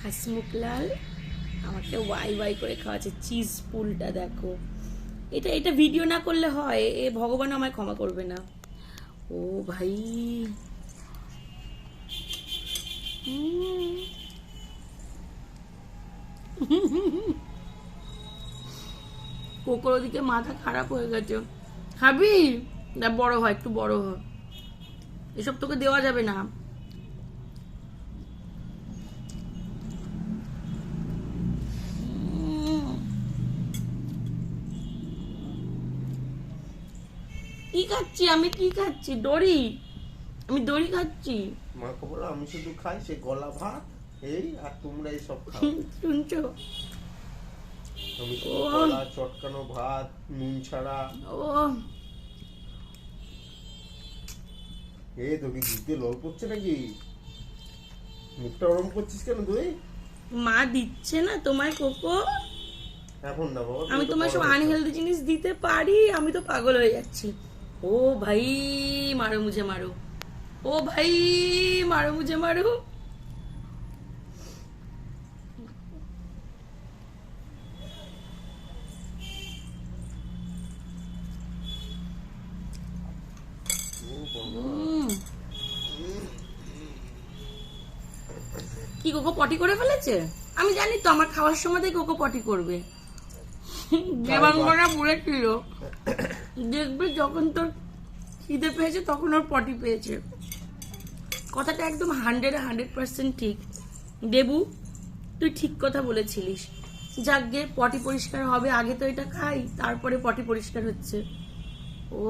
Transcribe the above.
হাসমুখলাল আমাকে Y Y করে খাওয়াচ্ছে। চিজ পুলটা দেখো, এটা এটা ভিডিও না করলে হয়? এ ভগবান আমায় ক্ষমা করবে না। ও ভাই, কোকোর ওদিকে মাথা খারাপ হয়ে গেছে। খাবি না? বড় হয়, একটু বড় হয়, এসব তোকে দেওয়া যাবে না। কি খাচ্ছি আমি? কি খাচ্ছি? দড়ি? আমি দড়ি খাচ্ছি। মাকে বলো আমি শুধু খাই সে গলা ভাত, এই আর তোমরা এই সব খাও। শুনছো? আমি শুধু গলা চটকানো ভাত, নুন ছাড়া। ও এই তোকে জিভে লোল পড়ছে নাকি? মুখটা ওরম করছিস কেন তুই? মা দিচ্ছে না তোমায় কোকো? এখন না বাবা, আমি তোমার সব আনহেলদি জিনিস দিতে পারি? আমি তো পাগল হয়ে যাচ্ছি। ও ভাই মারো মুঝে মারো, ও ভাই মারো মুঝে মারো। কি কোকো পটি করে ফেলেছে? আমি জানি তো আমার খাওয়ার সময়তেই কোকো পটি করবে। দেবাঙ্গনা বলেছিল দেখবে যখন তোর খিদে পেয়েছে তখন ওর পটি পেয়েছে। কথাটা একদম 100% ঠিক। দেবু, তুই ঠিক কথা বলেছিলিস। যাকগে, পটি পরিষ্কার হবে, আগে তো এটা খাই, তারপরে পটি পরিষ্কার হচ্ছে। ও